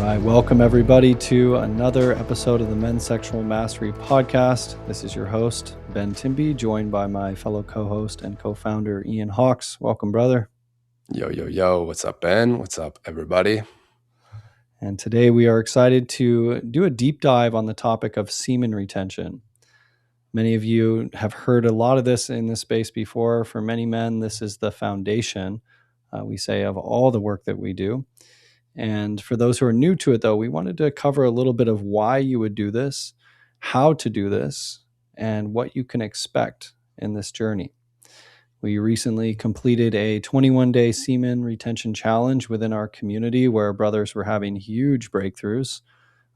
I welcome everybody to another episode of the Men's Sexual Mastery Podcast. This is your host, Ben Timby, joined by my fellow co-host and co-founder, Ian Hawks. Welcome, brother. Yo. What's up, Ben? What's up, everybody? And today we are excited to do a deep dive on the topic of semen retention. Many of you have heard a lot of this in this space before. For many men, this is the foundation, we say, of all the work that we do. And for those who are new to it, though, we wanted to cover a little bit of why you would do this, how to do this, and what you can expect in this journey. We recently completed a 21-day semen retention challenge within our community where brothers were having huge breakthroughs,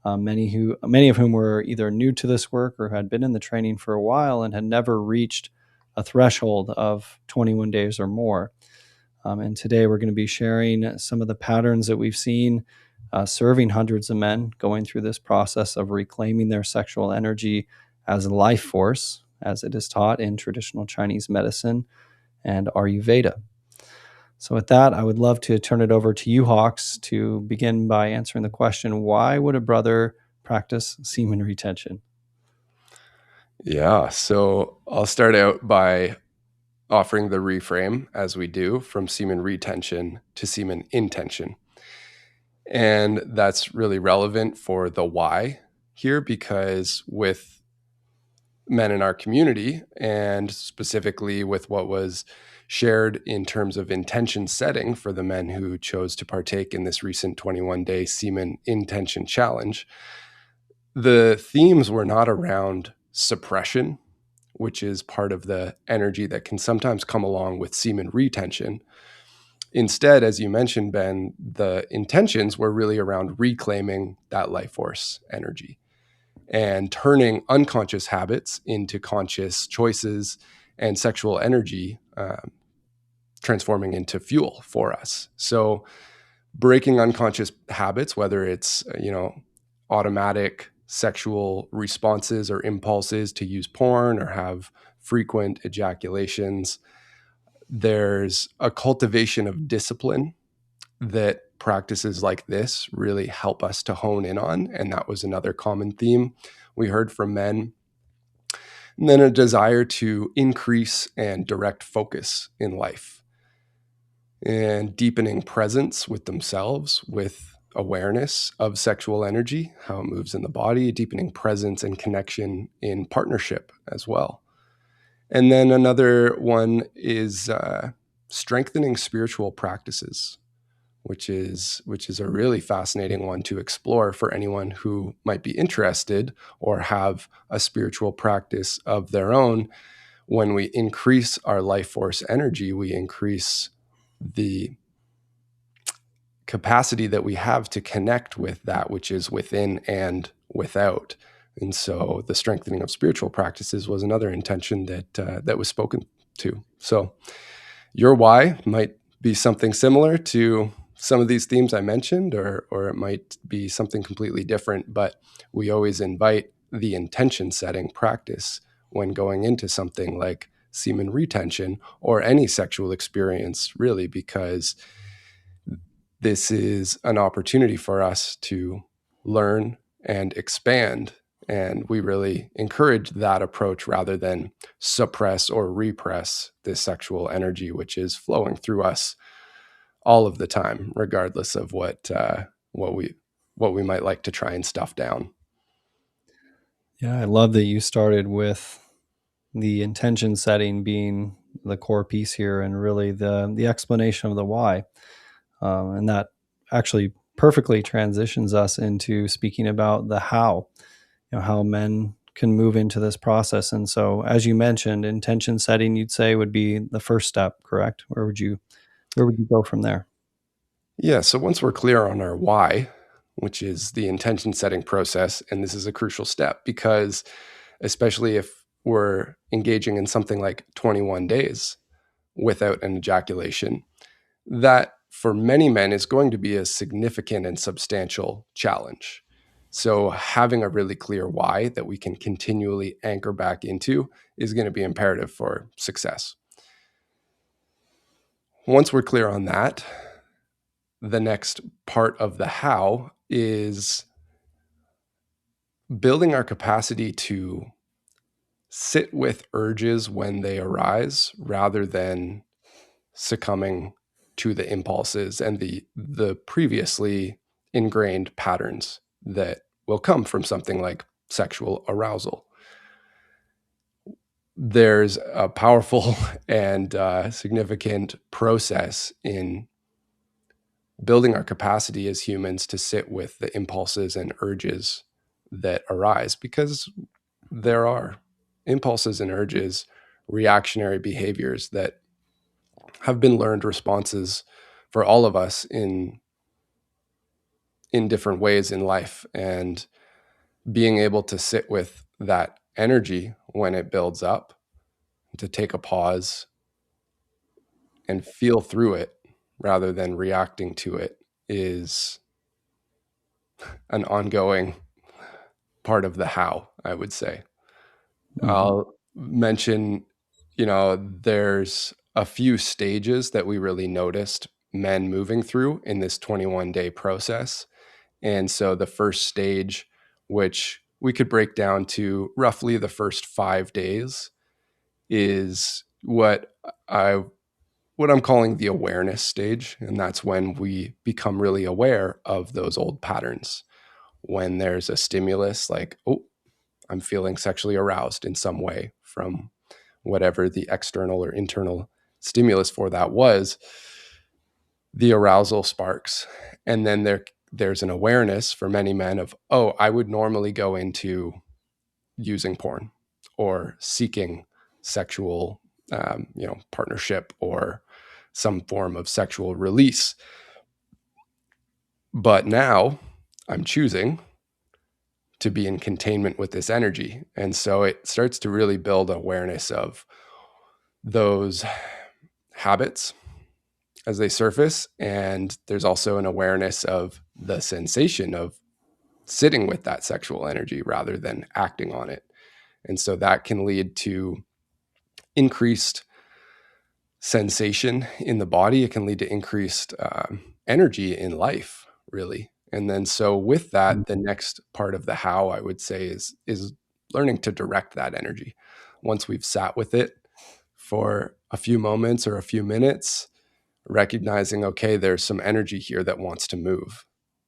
many of whom were either new to this work or had been in the training for a while and had never reached a threshold of 21 days or more. And today we're going to be sharing some of the patterns that we've seen serving hundreds of men going through this process of reclaiming their sexual energy as a life force, as it is taught in traditional Chinese medicine and Ayurveda. So with that, I would love to turn it over to you, Hawks, to begin by answering the question, why would a brother practice semen retention? Yeah, so I'll start out by offering the reframe, as we do, from semen retention to semen intention. And that's really relevant for the why here, because with men in our community, and specifically with what was shared in terms of intention setting for the men who chose to partake in this recent 21-day semen intention challenge, the themes were not around suppression, which is part of the energy that can sometimes come along with semen retention. Instead, as you mentioned, Ben, the intentions were really around reclaiming that life force energy and turning unconscious habits into conscious choices and sexual energy transforming into fuel for us. So breaking unconscious habits, whether it's, automatic sexual responses or impulses to use porn or have frequent ejaculations, there's a cultivation of discipline that practices like this really help us to hone in on. And that was another common theme we heard from men. And then a desire to increase and direct focus in life and deepening presence with themselves, with awareness of sexual energy, how it moves in the body, deepening presence and connection in partnership as well. And then another one is strengthening spiritual practices, which is a really fascinating one to explore for anyone who might be interested or have a spiritual practice of their own. When we increase our life force energy, we increase the capacity that we have to connect with that which is within and without. And so the strengthening of spiritual practices was another intention that was spoken to. So your why might be something similar to some of these themes I mentioned, or it might be something completely different, but we always invite the intention setting practice when going into something like semen retention or any sexual experience, really, because this is an opportunity for us to learn and expand. And we really encourage that approach rather than suppress or repress this sexual energy, which is flowing through us all of the time, regardless of what we might like to try and stuff down. Yeah, I love that you started with the intention setting being the core piece here and really the explanation of the why. And that actually perfectly transitions us into speaking about the how, how men can move into this process. And so, as you mentioned, intention setting, you'd say would be the first step, correct? Where would you go from there? Yeah. So once we're clear on our why, which is the intention setting process, and this is a crucial step because especially if we're engaging in something like 21 days without an ejaculation, that for many men is going to be a significant and substantial challenge. So having a really clear why that we can continually anchor back into is going to be imperative for success. Once we're clear on that, the next part of the how is building our capacity to sit with urges when they arise rather than succumbing to the impulses and the previously ingrained patterns that will come from something like sexual arousal. There's a powerful and significant process in building our capacity as humans to sit with the impulses and urges that arise, because there are impulses and urges, reactionary behaviors that have been learned responses for all of us in different ways in life. And being able to sit with that energy when it builds up, to take a pause and feel through it rather than reacting to it, is an ongoing part of the how, I would say. Mhm. I'll mention, there's a few stages that we really noticed men moving through in this 21-day process. And so the first stage, which we could break down to roughly the first 5 days, is I what I'm calling the awareness stage. And that's when we become really aware of those old patterns. When there's a stimulus like, oh, I'm feeling sexually aroused in some way from whatever the external or internal stimulus for that was, the arousal sparks. And then there's an awareness for many men of, oh, I would normally go into using porn or seeking sexual partnership or some form of sexual release. But now I'm choosing to be in containment with this energy. And so it starts to really build awareness of those habits as they surface. And there's also an awareness of the sensation of sitting with that sexual energy rather than acting on it. And so that can lead to increased sensation in the body. It can lead to increased energy in life, really. And then so with that, the next part of the how, I would say, is learning to direct that energy. Once we've sat with it for a few moments or a few minutes, recognizing, okay, there's some energy here that wants to move.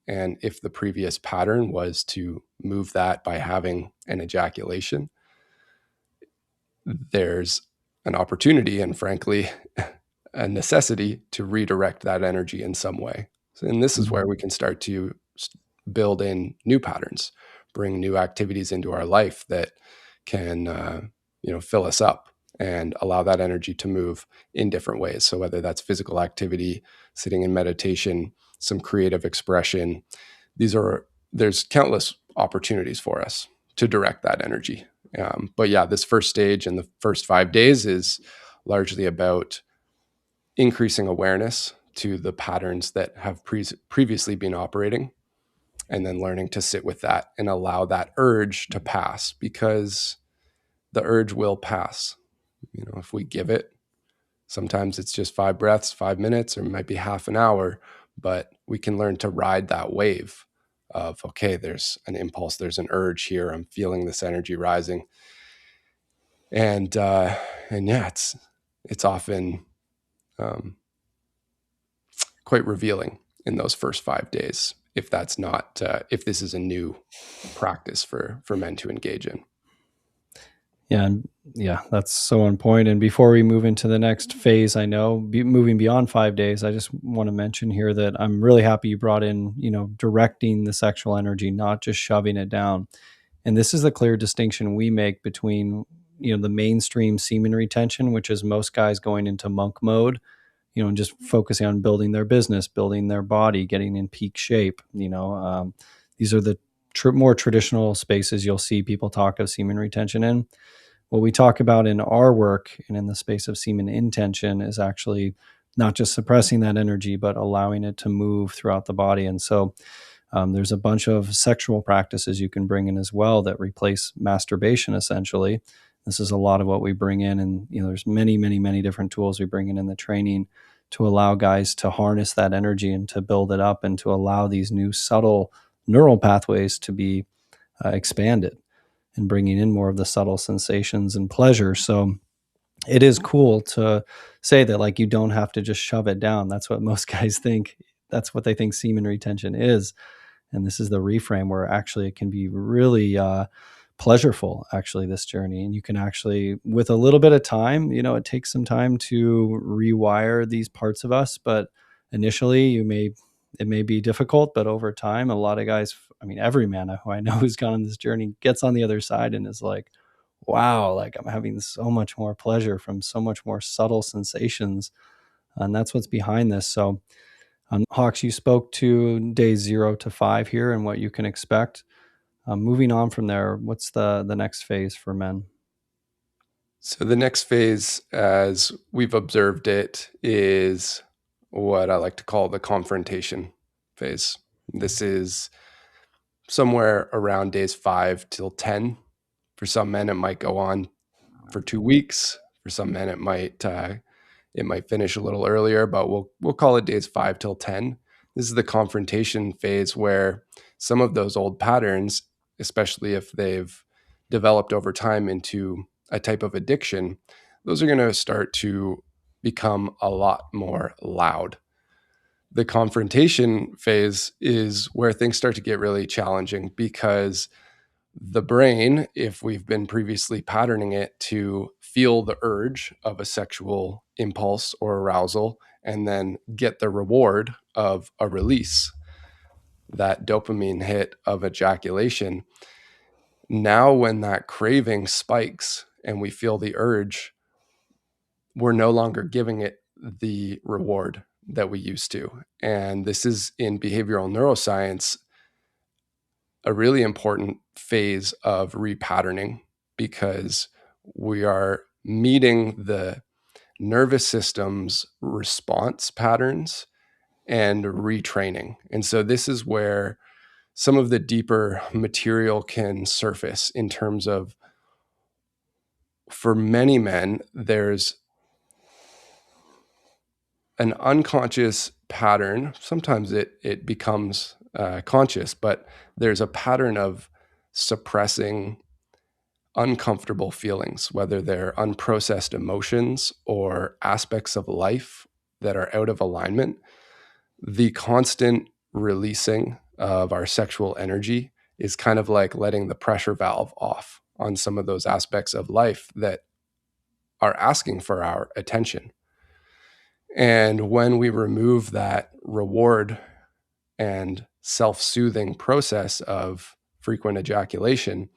And if the previous pattern was to move that by having an ejaculation, there's an opportunity and, frankly, a necessity to redirect that energy in some way. And this is where Mhm. we can start to build in new patterns, bring new activities into our life that can, fill us up and allow that energy to move in different ways. So whether that's physical activity, sitting in meditation, some creative expression, there's countless opportunities for us to direct that energy. But yeah, this first stage and the first 5 days is largely about increasing awareness to the patterns that have previously been operating, and then learning to sit with that and allow that urge to pass, because the urge will pass. If we give it, sometimes it's just 5 breaths, 5 minutes, or it might be half an hour, but we can learn to ride that wave of, okay, there's an impulse, there's an urge here, I'm feeling this energy rising. And yeah, it's often quite revealing in those first 5 days, if that's not if this is a new practice for men to engage in. Yeah, and yeah, that's so on point. And before we move into the next phase, I know moving beyond 5 days, I just want to mention here that I'm really happy you brought in, directing the sexual energy, not just shoving it down. And this is the clear distinction we make between, the mainstream semen retention, which is most guys going into monk mode, and just focusing on building their business, building their body, getting in peak shape. These are the more traditional spaces you'll see people talk of semen retention in. What we talk about in our work and in the space of semen intention is actually not just suppressing that energy, but allowing it to move throughout the body. And so there's a bunch of sexual practices you can bring in as well that replace masturbation, essentially. This is a lot of what we bring in. And, there's many, many, many different tools we bring in the training to allow guys to harness that energy and to build it up and to allow these new subtle neural pathways to be expanded and bringing in more of the subtle sensations and pleasure. So it is cool to say that, like, you don't have to just shove it down. That's what most guys think. That's what they think semen retention is. And this is the reframe where actually it can be really pleasureful, actually, this journey. And you can actually, with a little bit of time, it takes some time to rewire these parts of us. But initially, it may be difficult, but over time, a lot of guys, I mean, every man who I know who's gone on this journey gets on the other side and is like, wow, like I'm having so much more pleasure from so much more subtle sensations. And that's what's behind this. So, Hawks, you spoke to days 0 to 5 here and what you can expect. Moving on from there, what's the next phase for men? So the next phase, as we've observed it, is what I like to call the confrontation phase. This is somewhere around days 5 till 10. For some men, it might go on for 2 weeks. For some men, it might finish a little earlier, but we'll call it days 5 till 10. This is the confrontation phase where some of those old patterns, especially if they've developed over time into a type of addiction, those are going to start to become a lot more loud. The confrontation phase is where things start to get really challenging because the brain, if we've been previously patterning it to feel the urge of a sexual impulse or arousal and then get the reward of a release, that dopamine hit of ejaculation, now when that craving spikes and we feel the urge, we're no longer giving it the reward that we used to. And this is in behavioral neuroscience a really important phase of repatterning because we are meeting the nervous system's response patterns and retraining. And so this is where some of the deeper material can surface in terms of, for many men, there's an unconscious pattern. Sometimes it becomes conscious, but there's a pattern of suppressing uncomfortable feelings, whether they're unprocessed emotions or aspects of life that are out of alignment. The constant releasing of our sexual energy is kind of like letting the pressure valve off on some of those aspects of life that are asking for our attention. And when we remove that reward and self-soothing process of frequent ejaculation,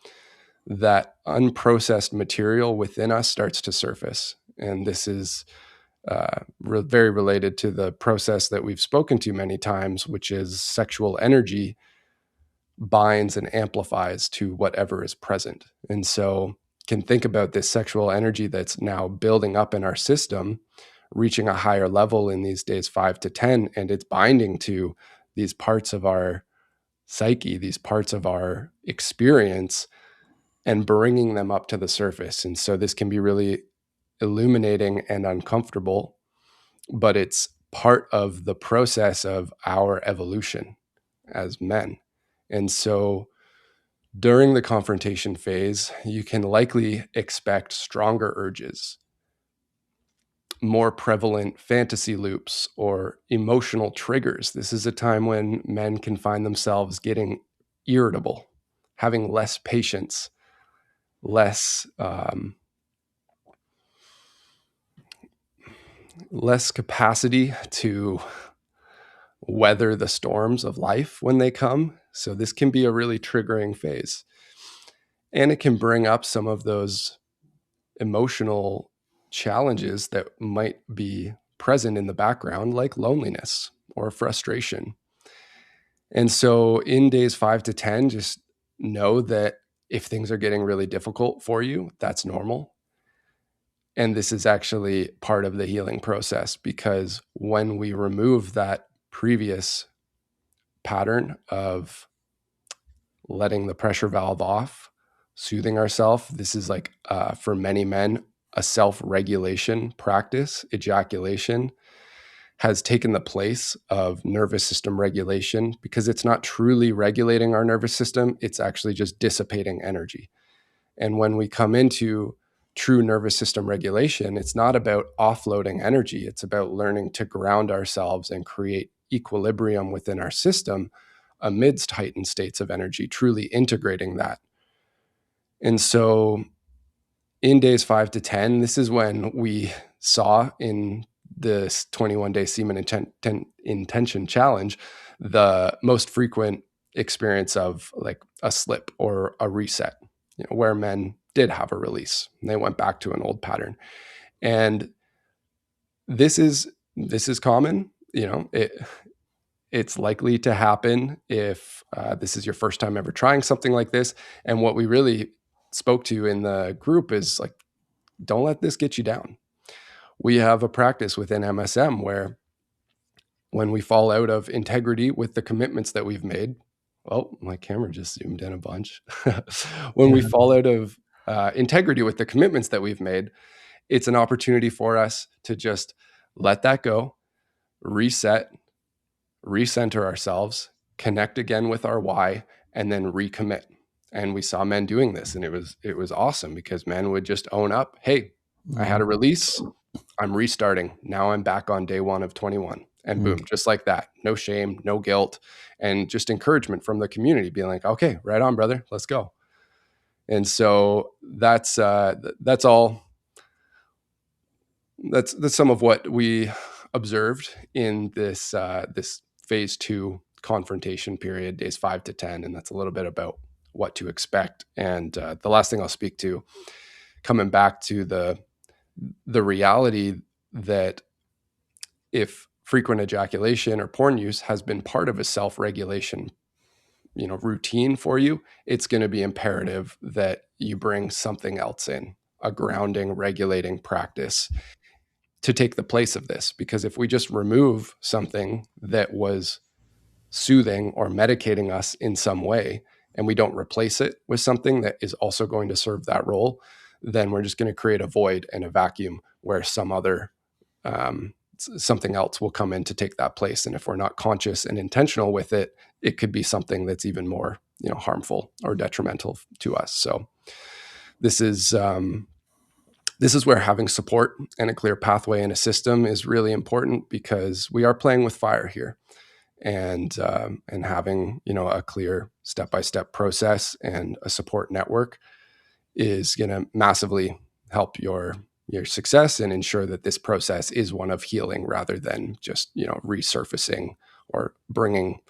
that unprocessed material within us starts to surface. And this is very related to the process that we've spoken to many times, which is sexual energy binds and amplifies to whatever is present. And so can think about this sexual energy that's now building up in our system, reaching a higher level in these days 5 to 10, and it's binding to these parts of our psyche, these parts of our experience, and bringing them up to the surface. And so this can be really illuminating and uncomfortable, but it's part of the process of our evolution as men. And so during the confrontation phase, you can likely expect stronger urges, more prevalent fantasy loops, or emotional triggers. This is a time when men can find themselves getting irritable, having less patience, less capacity to weather the storms of life when they come. So this can be a really triggering phase. And it can bring up some of those emotional challenges that might be present in the background, like loneliness or frustration. And so in days 5 to 10, just know that if things are getting really difficult for you, that's normal. And this is actually part of the healing process, because when we remove that previous pattern of letting the pressure valve off, soothing ourselves, this is like, for many men, a self-regulation practice, ejaculation. has taken the place of nervous system regulation because it's not truly regulating our nervous system. It's actually just dissipating energy. And when we come into true nervous system regulation, it's not about offloading energy. It's about learning to ground ourselves and create equilibrium within our system amidst heightened states of energy, truly integrating that. And so in days 5 to 10, this is when we saw in this 21-day Semen Intention challenge the most frequent experience of like a slip or a reset, where men did have a release and they went back to an old pattern. And this is common. It's likely to happen if this is your first time ever trying something like this. And what we really spoke to in the group is like, don't let this get you down. We have a practice within MSM where when we fall out of integrity with the commitments that we've made, well, my camera just zoomed in a bunch. When we Yeah. fall out of integrity with the commitments that we've made, it's an opportunity for us to just let that go, reset, recenter ourselves, connect again with our why, and then recommit. And we saw men doing this, and it was awesome because men would just own up, hey, I had a Mm. release, I'm restarting. Now I'm back on day 1 of 21. And Mm. boom, just like that. No shame, no guilt, and just encouragement from the community being like, okay, right on, brother, let's go. And so that's all. That's some of what we observed in this phase 2 confrontation period, days 5 to 10. And that's a little bit about what to expect. And the last thing I'll speak to, coming back to the reality that if frequent ejaculation or porn use has been part of a self-regulation, routine for you, it's going to be imperative that you bring something else in, a grounding, regulating practice to take the place of this. Because if we just remove something that was soothing or medicating us in some way, and we don't replace it with something that is also going to serve that role, then we're just going to create a void and a vacuum where some other something else will come in to take that place. And if we're not conscious and intentional with it, it could be something that's even more, harmful or detrimental to us. So this is where having support and a clear pathway and a system is really important, because we are playing with fire here. And having a clear step-by-step process and a support network is going to massively help your success and ensure that this process is one of healing rather than just resurfacing or bringing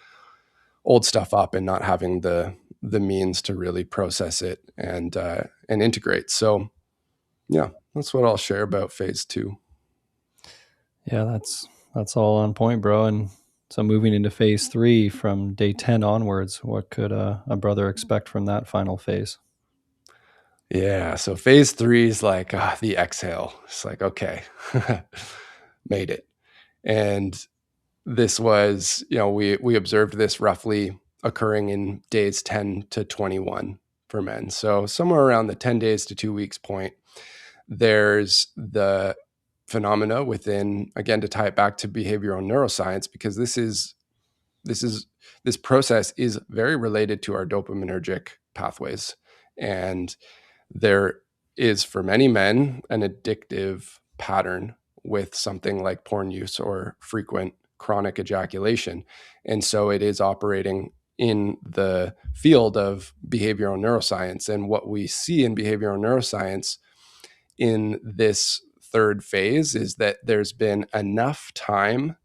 old stuff up and not having the means to really process it and integrate. So yeah, that's what I'll share about phase 2. Yeah, that's all on point, bro. And so moving into phase 3 from day 10 onwards, what could a brother expect from that final phase? Yeah. So phase 3 is like the exhale. It's like, okay, made it. And this was, we observed this roughly occurring in days 10 to 21 for men. So somewhere around the 10 days to 2 weeks point, there's the phenomena within, again, to tie it back to behavioral neuroscience, because this process is very related to our dopaminergic pathways. And there is, for many men, an addictive pattern with something like porn use or frequent chronic ejaculation. And so it is operating in the field of behavioral neuroscience. And what we see in behavioral neuroscience in this third phase is that there's been enough time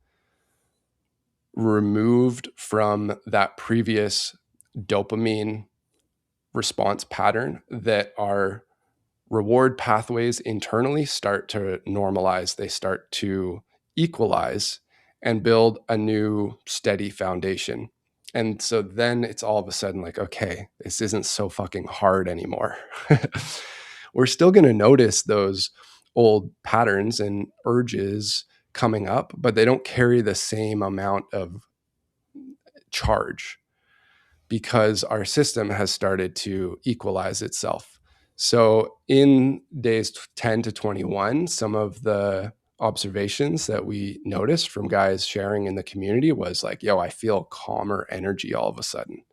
removed from that previous dopamine response pattern that our reward pathways internally start to normalize. They start to equalize and build a new steady foundation. And so then it's all of a sudden like, okay, this isn't so fucking hard anymore. We're still going to notice those old patterns and urges coming up, but they don't carry the same amount of charge because our system has started to equalize itself. So in days 10 to 21, some of the observations that we noticed from guys sharing in the community was like, yo, I feel calmer energy all of a sudden.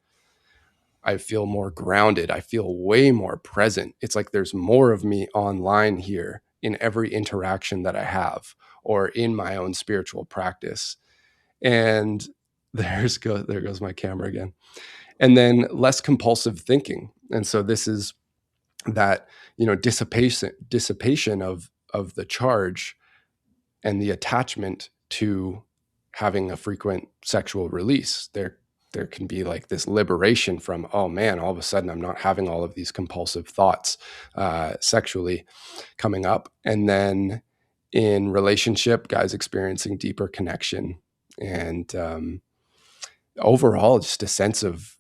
I feel more grounded. I feel way more present. It's like there's more of me online here in every interaction that I have or in my own spiritual practice. And there goes my camera again. And then less compulsive thinking. And so this is that, dissipation of the charge and the attachment to having a frequent sexual release. There can be like this liberation from, oh man, all of a sudden I'm not having all of these compulsive thoughts sexually coming up. And then in relationship, guys experiencing deeper connection and overall just a sense of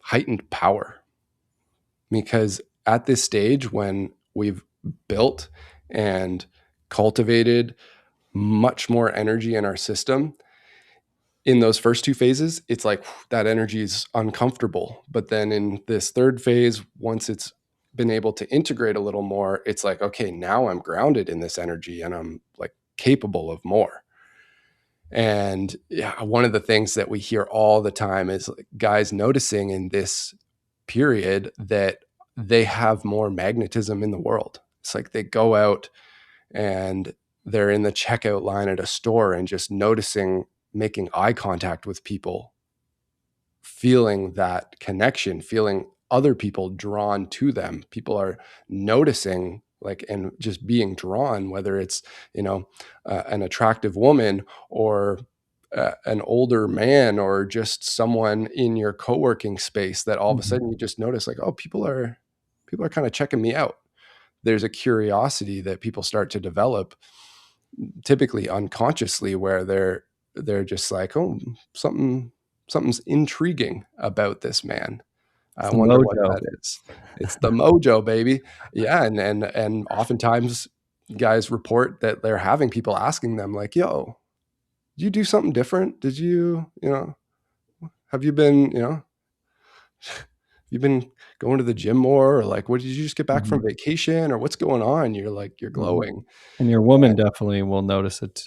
heightened power. Because at this stage, when we've built and cultivated much more energy in our system, in those first two phases, it's like that energy is uncomfortable. But then in this third phase, once it's been able to integrate a little more, it's like, okay, now I'm grounded in this energy and I'm like capable of more. And yeah, one of the things that we hear all the time is like guys noticing in this period that they have more magnetism in the world. It's like they go out and they're in the checkout line at a store and just noticing, making eye contact with people, feeling that connection, feeling other people drawn to them. People are noticing, like, and just being drawn, whether it's, an attractive woman or an older man or just someone in your co-working space, that all of a Mhm. sudden you just notice like, oh, people are kind of checking me out. There's a curiosity that people start to develop, typically unconsciously, where they're just like, oh, something's intriguing about this man. It's I the wonder what mojo. that is. It's the mojo, baby. Yeah, and oftentimes guys report that they're having people asking them like, yo, did you do something different? Did you, have you been, you've been going to the gym more, or like, what, did you just get back from Mhm. vacation, or what's going on? You're like, you're Mhm. glowing. And your woman definitely will notice it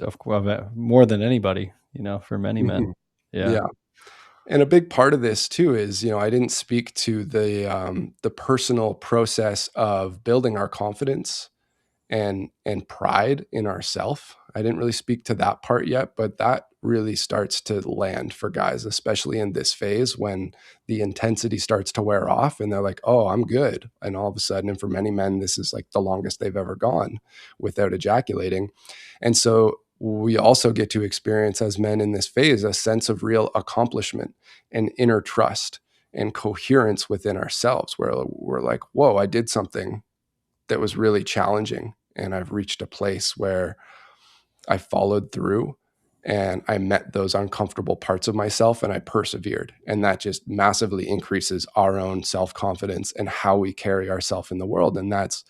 more than anybody, for many men. Mhm. Yeah. Yeah. And a big part of this too is, I didn't speak to the personal process of building our confidence and pride in ourself. I didn't really speak to that part yet, but that really starts to land for guys, especially in this phase when the intensity starts to wear off and they're like, oh, I'm good. And all of a sudden, and for many men, this is like the longest they've ever gone without ejaculating. And so we also get to experience as men in this phase a sense of real accomplishment and inner trust and coherence within ourselves, where we're like, whoa, I did something that was really challenging. And I've reached a place where I followed through and I met those uncomfortable parts of myself and I persevered. And that just massively increases our own self confidence and how we carry ourselves in the world. And that's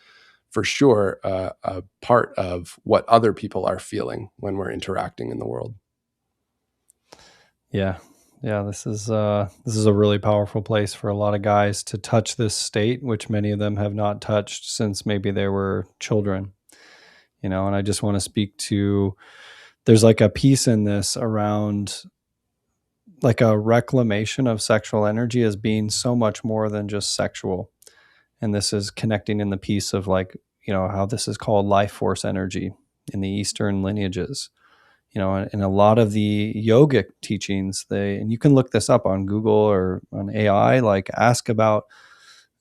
for sure a part of what other people are feeling when we're interacting in the world. Yeah. Yeah, this is a really powerful place for a lot of guys to touch this state, which many of them have not touched since maybe they were children. And I just want to speak to, there's like a piece in this around like a reclamation of sexual energy as being so much more than just sexual. And this is connecting in the piece of like, how this is called life force energy in the Eastern lineages. And a lot of the yogic teachings, and you can look this up on Google or on AI, like ask about,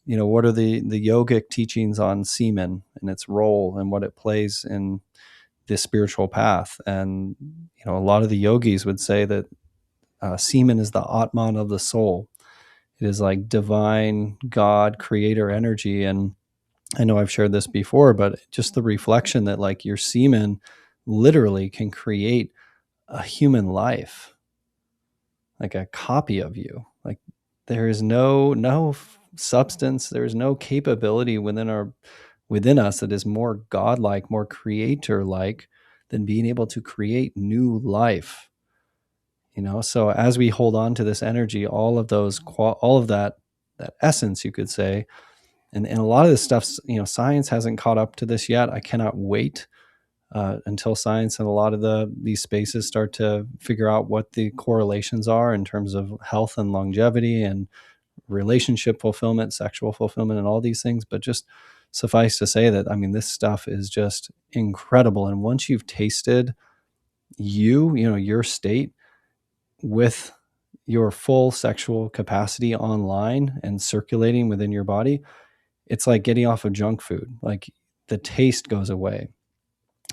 what are the yogic teachings on semen and its role and what it plays in this spiritual path. And, a lot of the yogis would say that semen is the Atman of the soul. It is like divine God creator energy. And I know I've shared this before, but just the reflection that like your semen literally can create a human life, like a copy of you. Like there is no substance, there is no capability within us that is more godlike, more creator like than being able to create new life. So as we hold on to this energy, all of all of that essence, you could say, and a lot of this stuff, science hasn't caught up to this yet. I cannot wait until science and a lot of these spaces start to figure out what the correlations are in terms of health and longevity and relationship fulfillment, sexual fulfillment, and all these things. But just suffice to say that, I mean, this stuff is just incredible. And once you've tasted your state with your full sexual capacity online and circulating within your body, it's like getting off of junk food. Like the taste goes away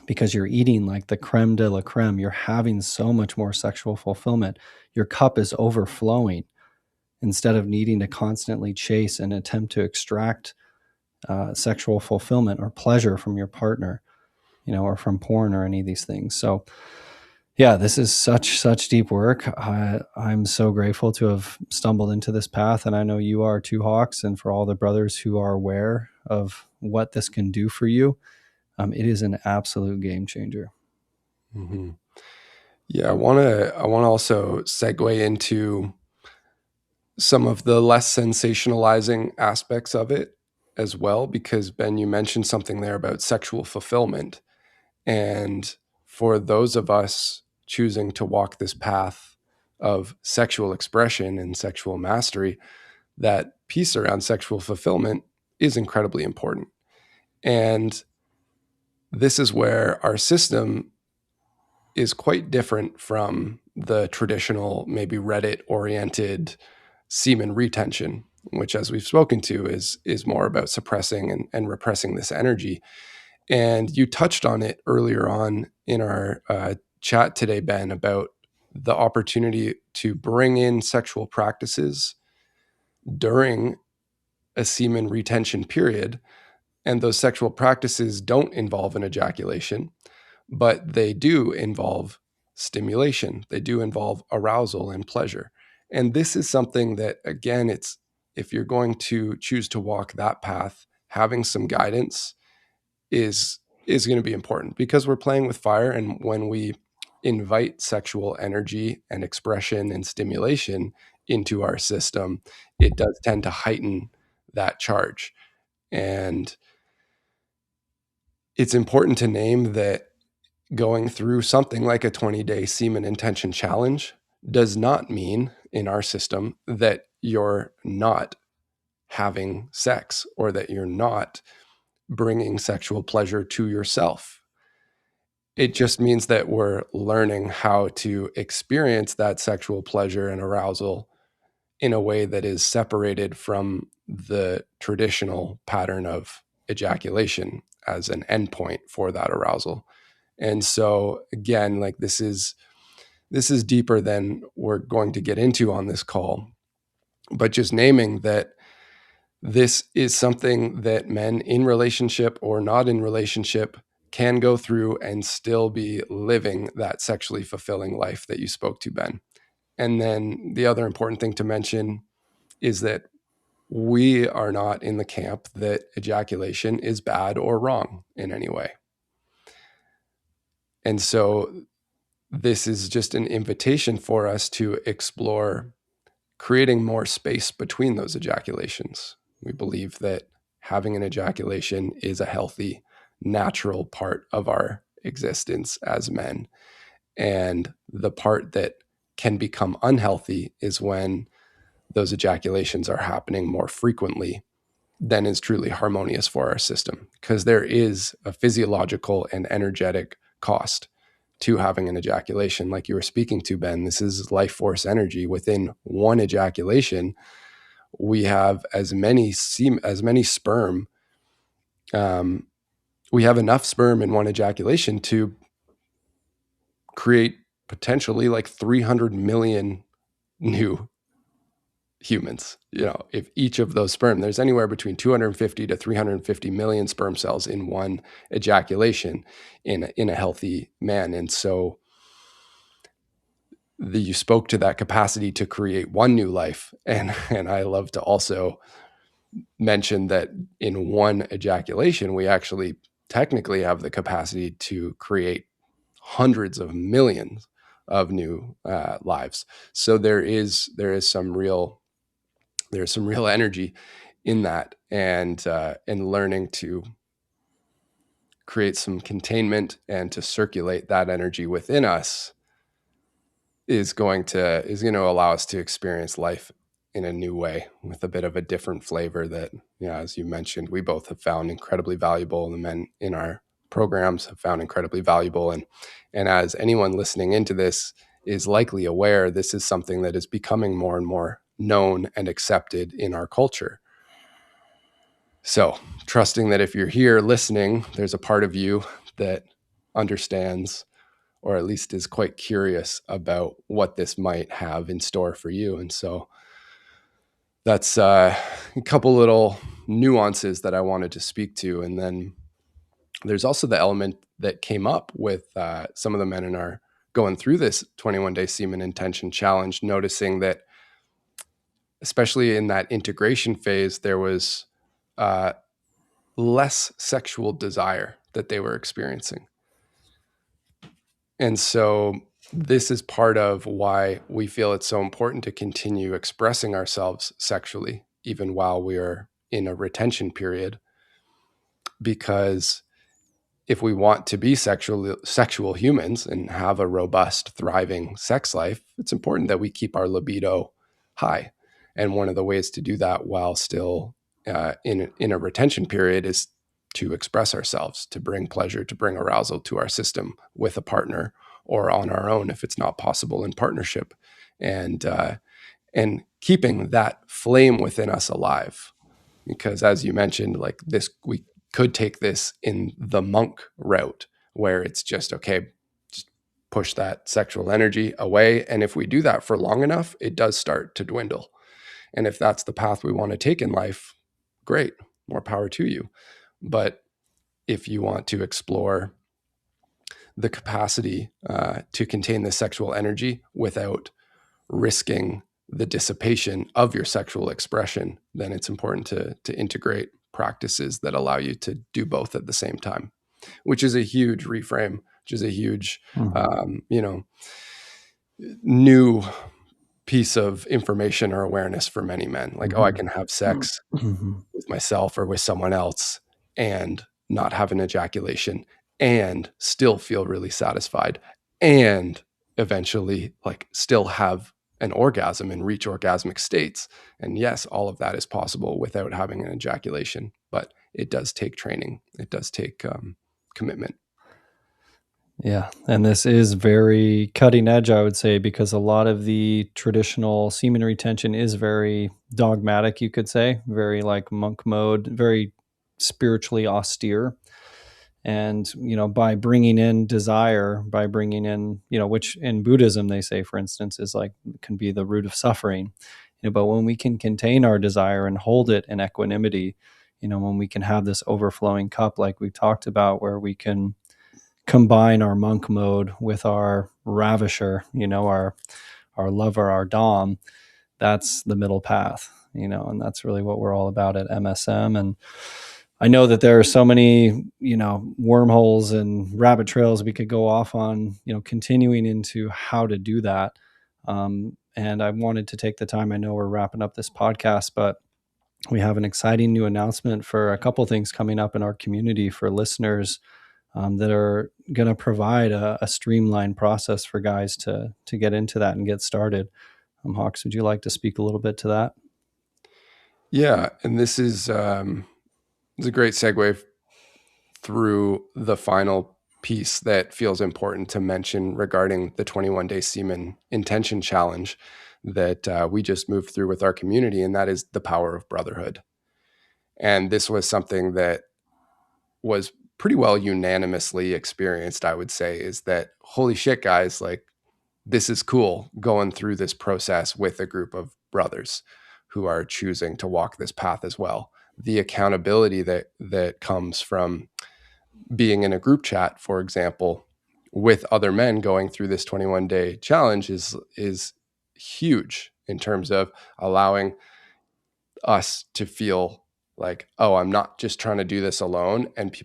because you're eating like the creme de la creme. You're having so much more sexual fulfillment. Your cup is overflowing instead of needing to constantly chase and attempt to extract sexual fulfillment or pleasure from your partner, or from porn or any of these things. So, yeah, this is such deep work. I'm so grateful to have stumbled into this path, and I know you are too, Hawks. And for all the brothers who are aware of what this can do for you, it is an absolute game changer. Mm-hmm. Yeah, I want to also segue into some of the less sensationalizing aspects of it as well, because Ben, you mentioned something there about sexual fulfillment. And for those of us choosing to walk this path of sexual expression and sexual mastery, that piece around sexual fulfillment is incredibly important. And this is where our system is quite different from the traditional, maybe Reddit oriented semen retention, which, as we've spoken to, is more about suppressing and repressing this energy. And you touched on it earlier on in our chat today, Ben, about the opportunity to bring in sexual practices during a semen retention period. And those sexual practices don't involve an ejaculation, but they do involve stimulation. They do involve arousal and pleasure. And this is something that, again, it's if you're going to choose to walk that path, having some guidance is going to be important, because we're playing with fire. And when we invite sexual energy and expression and stimulation into our system, it does tend to heighten that charge. And it's important to name that going through something like a 20-day semen intention challenge does not mean in our system that you're not having sex or that you're not bringing sexual pleasure to yourself. It just means that we're learning how to experience that sexual pleasure and arousal in a way that is separated from the traditional pattern of ejaculation as an endpoint for that arousal. And so again, like this is deeper than we're going to get into on this call, but just naming that this is something that men in relationship or not in relationship can go through and still be living that sexually fulfilling life that you spoke to, Ben. And then the other important thing to mention is that we are not in the camp that ejaculation is bad or wrong in any way. And so this is just an invitation for us to explore creating more space between those ejaculations. We believe that having an ejaculation is a healthy, natural part of our existence as men. And the part that can become unhealthy is when those ejaculations are happening more frequently than is truly harmonious for our system, because there is a physiological and energetic cost to having an ejaculation. Like you were speaking to, Ben, this is life force energy. Within one ejaculation, we have as many sperm. We have enough sperm in one ejaculation to create potentially like 300 million new humans. If each of those sperm, there's anywhere between 250 to 350 million sperm cells in one ejaculation in a healthy man. And so you spoke to that capacity to create one new life. And I love to also mention that in one ejaculation, we actually technically have the capacity to create hundreds of millions of new lives. So there is some real energy in that, and learning to create some containment and to circulate that energy within us is going to allow us to experience life in a new way with a bit of a different flavor that, as you mentioned, we both have found incredibly valuable, and the men in our programs have found incredibly valuable. And as anyone listening into this is likely aware, this is something that is becoming more and more known and accepted in our culture. So trusting that if you're here listening, there's a part of you that understands, or at least is quite curious about what this might have in store for you. And so that's a couple little nuances that I wanted to speak to. And then there's also the element that came up with some of the men in our going through this 21-day Semen Intention challenge, noticing that, especially in that integration phase, there was less sexual desire that they were experiencing. And so this is part of why we feel it's so important to continue expressing ourselves sexually, even while we are in a retention period, because if we want to be sexual humans and have a robust, thriving sex life, it's important that we keep our libido high. And one of the ways to do that while still in a retention period is to express ourselves, to bring pleasure, to bring arousal to our system with a partner or on our own if it's not possible in partnership, and keeping that flame within us alive. Because as you mentioned, like this, we could take this in the monk route where it's just, okay, just push that sexual energy away. And if we do that for long enough, it does start to dwindle. And if that's the path we want to take in life, great, more power to you. But if you want to explore the capacity to contain the sexual energy without risking the dissipation of your sexual expression, then it's important to integrate practices that allow you to do both at the same time, which is a huge reframe, which is a huge, new piece of information or awareness for many men. Like, oh, I can have sex with myself or with someone else and not have an ejaculation and still feel really satisfied and eventually like still have an orgasm and reach orgasmic states. And yes, all of that is possible without having an ejaculation, but it does take training. It does take commitment. Yeah, and this is very cutting edge, I would say, because a lot of the traditional semen retention is very dogmatic, you could say, very like monk mode, very spiritually austere. And, by bringing in desire, by bringing in, which in Buddhism, they say, for instance, is like, can be the root of suffering. But when we can contain our desire and hold it in equanimity, when we can have this overflowing cup, like we talked about, where we can combine our monk mode with our ravisher, our lover, our dom, that's the middle path, and that's really what we're all about at MSM. And I know that there are so many, wormholes and rabbit trails we could go off on, continuing into how to do that. And I wanted to take the time. I know we're wrapping up this podcast, but we have an exciting new announcement for a couple things coming up in our community for listeners, that are going to provide a streamlined process for guys to get into that and get started. Hawks, would you like to speak a little bit to that? Yeah. And this is it's a great segue through the final piece that feels important to mention regarding the 21-day Semen Intention challenge that we just moved through with our community, and that is the power of brotherhood. And this was something that was pretty well unanimously experienced, I would say, is that, holy shit, guys, like, this is cool going through this process with a group of brothers who are choosing to walk this path as well. The accountability that comes from being in a group chat, for example, with other men going through this 21-day challenge is huge in terms of allowing us to feel like, oh, I'm not just trying to do this alone. And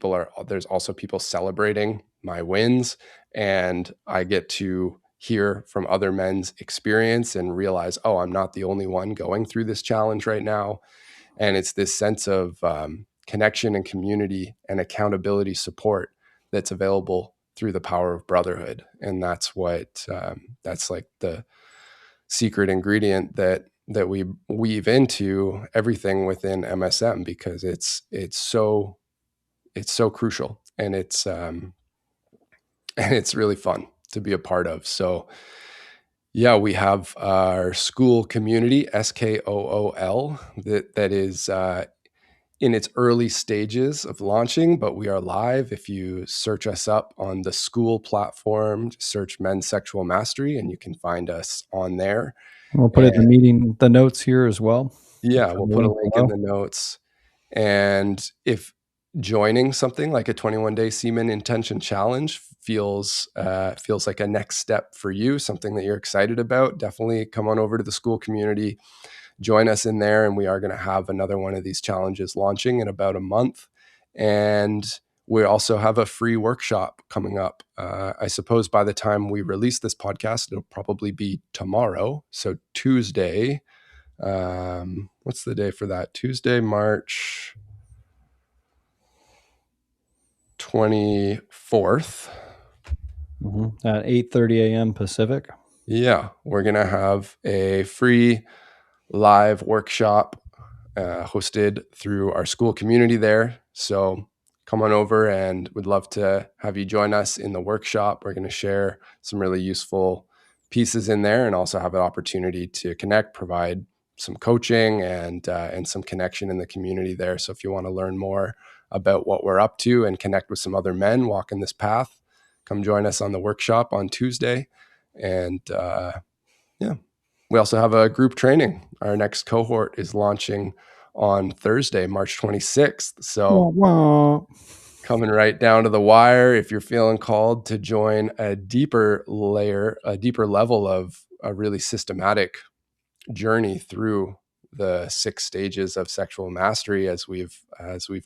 there's also people celebrating my wins. And I get to hear from other men's experience and realize, oh, I'm not the only one going through this challenge right now. And it's this sense of connection and community and accountability support that's available through the power of brotherhood. And that's what that's like the secret ingredient that we weave into everything within MSM, because it's so crucial, and it's really fun to be a part of. So yeah, we have our school community, SKOOL, that is in its early stages of launching, but we are live. If you search us up on the school platform, search Men's Sexual Mastery, and you can find us on there. We'll put it in And the notes here as well. yeah, For we'll the put a link link in below. the notes. And if joining something like a 21-day Semen Intention challenge feels like a next step for you, something that you're excited about, definitely come on over to the school community, join us in there. And we are going to have another one of these challenges launching in about a month. And we also have a free workshop coming up. I suppose by the time we release this podcast, it'll probably be tomorrow. So Tuesday, what's the day for that? Tuesday, March 24th. At 8:30 a.m. Pacific. Yeah, we're going to have a free live workshop hosted through our school community there. So come on over, and we'd love to have you join us in the workshop. We're going to share some really useful pieces in there, and also have an opportunity to connect, provide some coaching and some connection in the community there. So if you want to learn more about what we're up to and connect with some other men walking this path, come join us on the workshop on Tuesday. And yeah, we also have a group training. Our next cohort is launching on Thursday, March 26th. So Wah, wah. coming right down to the wire, if you're feeling called to join a deeper level of a really systematic journey through the 6 stages of sexual mastery as we've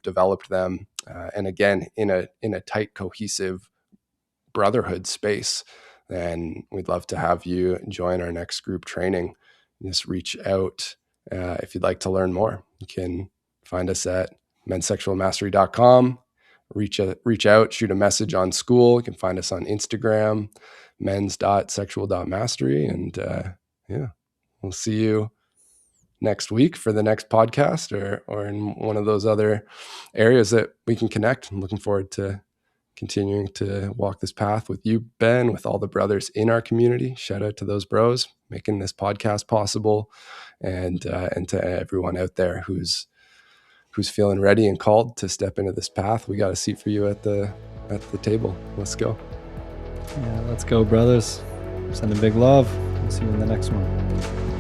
developed them, and again in a tight, cohesive brotherhood space, then we'd love to have you join our next group training. Just reach out if you'd like to learn more. You can find us at menssexualmastery.com. Reach out, shoot a message on school. You can find us on Instagram, men's.sexual.mastery. And yeah, we'll see you next week for the next podcast, or in one of those other areas that we can connect. I'm looking forward to continuing to walk this path with you, Ben, with all the brothers in our community. Shout out to those bros making this podcast possible, and to everyone out there who's feeling ready and called to step into this path. We got a seat for you at the table. Let's go. Yeah, let's go, brothers. Send a big love. We'll see you in the next one.